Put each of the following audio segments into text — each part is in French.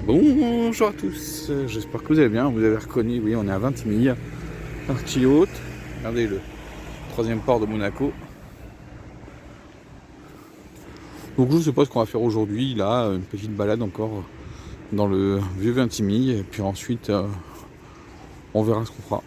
Bonjour à tous, j'espère que vous allez bien, vous avez reconnu, oui on est à Vintimille, partie haute, regardez le troisième port de Monaco. Donc je ne sais pas ce qu'on va faire aujourd'hui, là, une petite balade encore dans le vieux Vintimille, et puis ensuite on verra ce qu'on fera.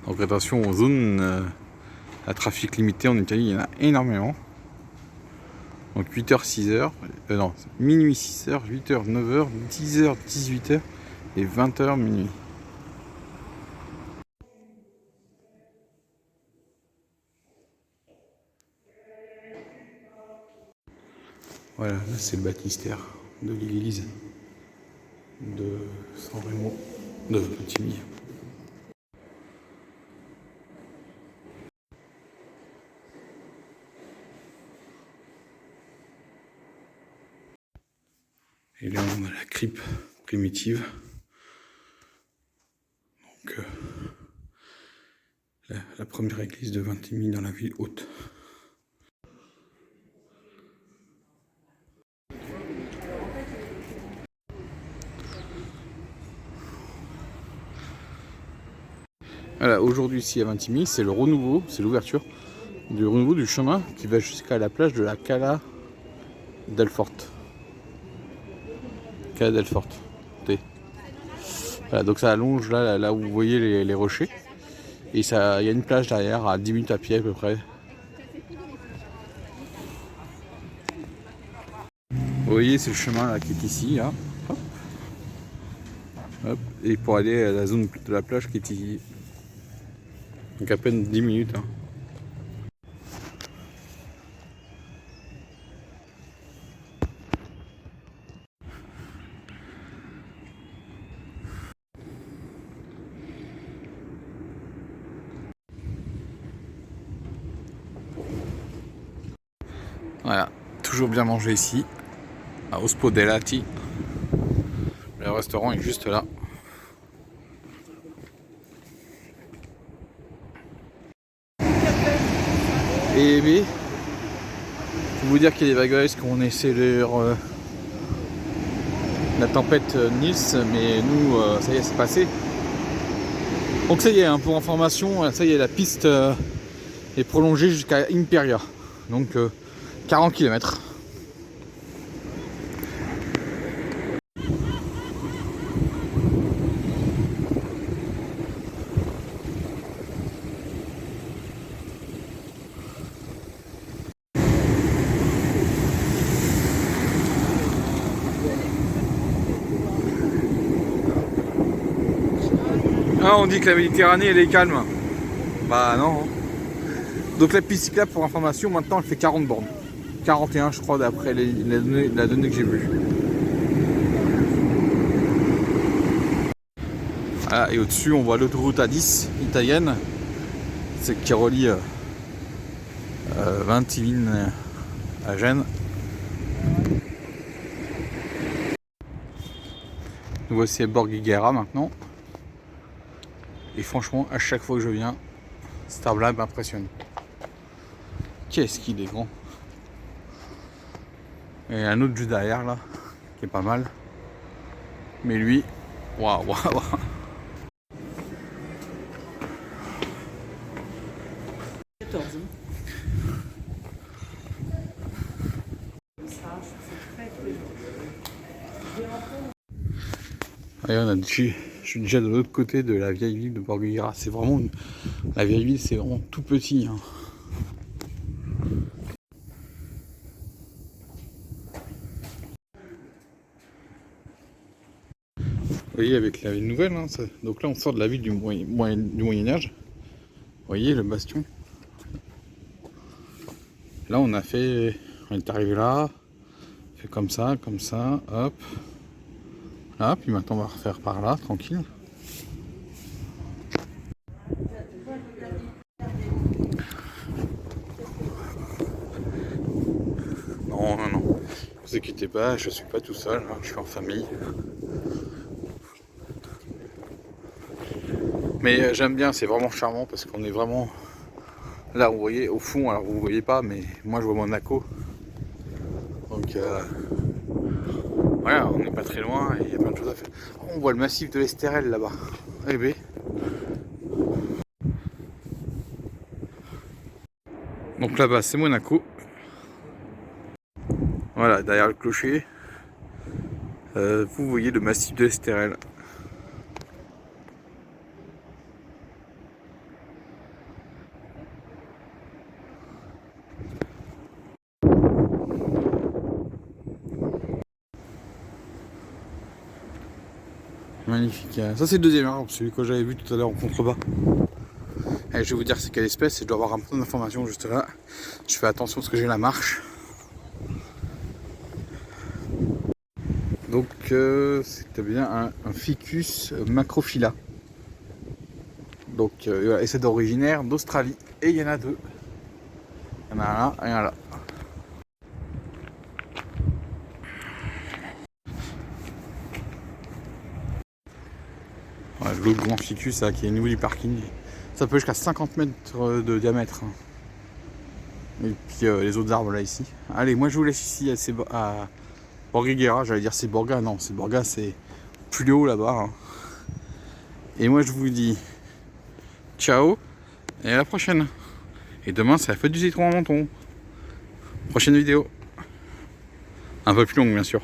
Donc attention aux zones à trafic limité en Italie, il y en a énormément. Donc 8h, 6h, non, minuit 6h, 8h, 9h, 10h, 18h et 20h minuit. Voilà, là c'est le baptistère de l'église de San Remo de Vintimille. Et là on a la crypte primitive. Donc la première église de Vintimille dans la ville haute. Voilà, aujourd'hui ici à Vintimille, c'est le renouveau, c'est l'ouverture du renouveau du chemin qui va jusqu'à la plage de la Cala del Forte. Cala del Forte. Voilà, donc ça allonge là où vous voyez les rochers. Et il y a une plage derrière à 10 minutes à pied à peu près. Vous voyez, c'est le chemin là, qui est ici. Là. Hop. Hop. Et pour aller à la zone de la plage qui est ici. Donc à peine 10 minutes. Hein. Voilà, toujours bien manger ici, à Ospodelati. Le restaurant est juste là. Et oui, pour vous dire qu'il y a des vagues qu'on essaie de la tempête Nils, mais nous, ça y est, c'est passé. Donc ça y est, hein, pour information, ça y est, la piste est prolongée jusqu'à Imperia, donc 40 km. Ah, on dit que la Méditerranée elle est calme. Bah non. Donc la piste cyclable, pour information, maintenant elle fait 40 bornes. 41 je crois d'après la donnée que j'ai vue. Voilà, et au-dessus on voit l'autoroute A10 italienne, c'est qui relie Vintimille à Gênes. Nous voici à Borghera maintenant. Et franchement, à chaque fois que je viens, cet arbre-là m'impressionne. Qu'est-ce qu'il est grand. Et un autre juste derrière là, qui est pas mal. Mais lui, waouh, waouh, waouh. Je suis déjà de l'autre côté de la vieille ville de Borghera. C'est vraiment la vieille ville, c'est vraiment tout petit. Hein. voyez, avec la ville nouvelle, hein, donc là on sort de la ville du Moyen-Âge. Vous voyez le bastion. Là on est arrivé là, fait comme ça, hop. Là, puis maintenant on va refaire par là, tranquille. Non, non, non. Ne vous inquiétez pas, je suis pas tout seul, hein, je suis en famille. Mais j'aime bien, c'est vraiment charmant parce qu'on est vraiment là, vous voyez, au fond, alors vous voyez pas, mais moi je vois Monaco. Donc voilà, on n'est pas très loin et il y a plein de choses à faire. On voit le massif de l'Estérel là-bas. Eh ben. Donc là-bas c'est Monaco. Voilà, derrière le clocher, vous voyez le massif de l'Estérel. Magnifique. Ça c'est le deuxième arbre, celui que j'avais vu tout à l'heure en contrebas. Allez, je vais vous dire c'est quelle espèce et je dois avoir un peu d'informations juste là. Je fais attention parce que j'ai la marche. Donc c'était bien un ficus macrophylla. Donc et c'est originaire d'Australie. Et il y en a deux. Il y en a un là et un là. Ouais, l'autre grand ficus là, qui est au niveau du parking. Ça peut jusqu'à 50 mètres de diamètre. Et puis les autres arbres là ici. Allez, moi je vous laisse ici à Borgueguera, j'allais dire c'est Borga, non, c'est Borga, c'est plus haut là-bas. Hein. Et moi je vous dis ciao et à la prochaine. Et demain c'est la fête du citron en Menton. Prochaine vidéo. Un peu plus longue bien sûr.